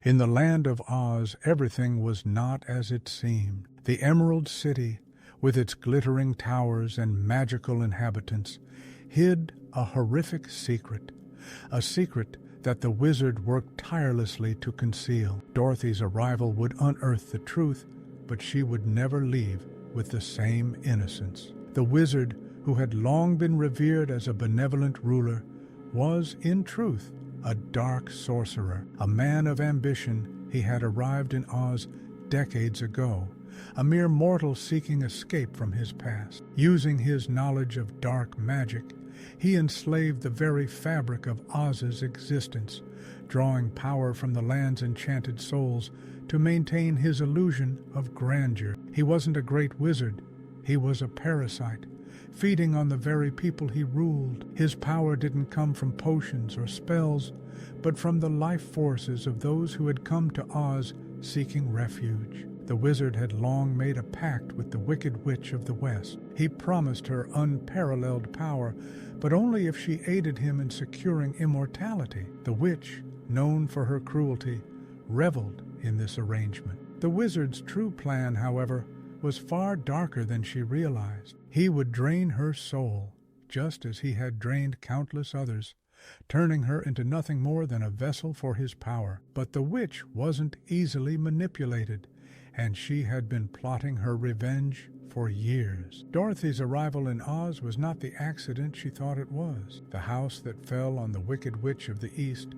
In the land of Oz, everything was not as it seemed. The Emerald City, with its glittering towers and magical inhabitants, hid a horrific secret, a secret that the wizard worked tirelessly to conceal. Dorothy's arrival would unearth the truth, but she would never leave with the same innocence. The wizard, who had long been revered as a benevolent ruler, was, in truth, a dark sorcerer. A man of ambition, he had arrived in Oz decades ago, a mere mortal seeking escape from his past. Using his knowledge of dark magic, he enslaved the very fabric of Oz's existence, drawing power from the land's enchanted souls to maintain his illusion of grandeur. He wasn't a great wizard, he was a parasite, feeding on the very people he ruled. His power didn't come from potions or spells, but from the life forces of those who had come to Oz seeking refuge. The wizard had long made a pact with the Wicked Witch of the West. He promised her unparalleled power, but only if she aided him in securing immortality. The witch, known for her cruelty, reveled in this arrangement. The wizard's true plan, however, was far darker than she realized. He would drain her soul, just as he had drained countless others, turning her into nothing more than a vessel for his power. But the witch wasn't easily manipulated, and she had been plotting her revenge for years. Dorothy's arrival in Oz was not the accident she thought it was. The house that fell on the Wicked Witch of the East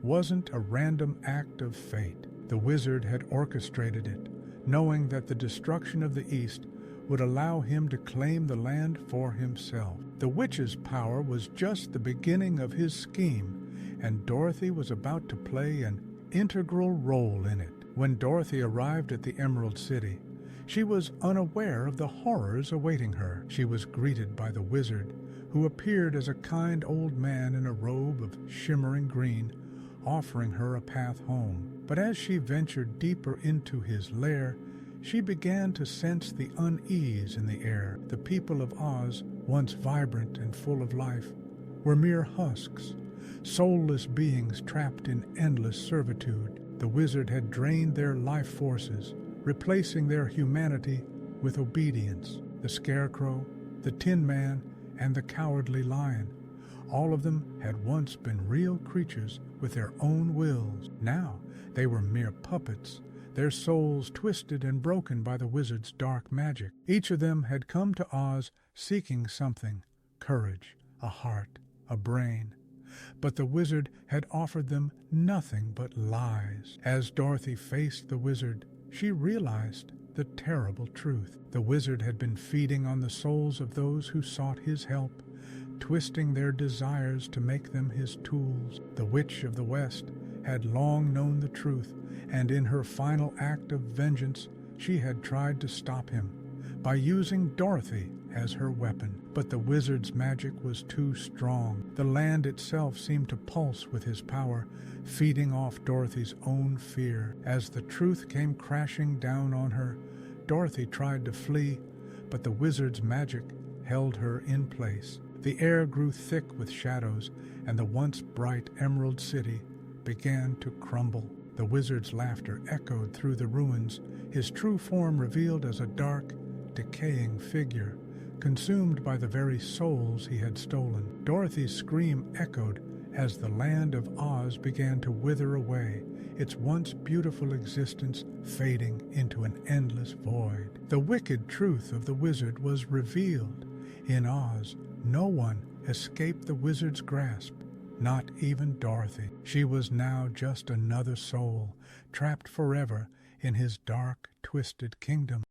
wasn't a random act of fate. The wizard had orchestrated it, knowing that the destruction of the East would allow him to claim the land for himself. The witch's power was just the beginning of his scheme, and Dorothy was about to play an integral role in it. When Dorothy arrived at the Emerald City, she was unaware of the horrors awaiting her. She was greeted by the wizard, who appeared as a kind old man in a robe of shimmering green, offering her a path home. But as she ventured deeper into his lair, she began to sense the unease in the air. The people of Oz, once vibrant and full of life, were mere husks, soulless beings trapped in endless servitude. The wizard had drained their life forces, replacing their humanity with obedience. The Scarecrow, the Tin Man, and the Cowardly Lion, all of them had once been real creatures with their own wills. Now they were mere puppets, their souls twisted and broken by the wizard's dark magic. Each of them had come to Oz seeking something: courage, a heart, a brain. But the wizard had offered them nothing but lies. As Dorothy faced the wizard, she realized the terrible truth. The wizard had been feeding on the souls of those who sought his help, twisting their desires to make them his tools. The Witch of the West had long known the truth, and in her final act of vengeance, she had tried to stop him by using Dorothy as her weapon. But the wizard's magic was too strong. The land itself seemed to pulse with his power, feeding off Dorothy's own fear. As the truth came crashing down on her, Dorothy tried to flee, but the wizard's magic held her in place. The air grew thick with shadows, and the once bright Emerald City began to crumble. The wizard's laughter echoed through the ruins, his true form revealed as a dark, decaying figure, consumed by the very souls he had stolen. Dorothy's scream echoed as the land of Oz began to wither away, its once beautiful existence fading into an endless void. The wicked truth of the wizard was revealed. In Oz, no one escaped the wizard's grasp, not even Dorothy. She was now just another soul, trapped forever in his dark, twisted kingdom.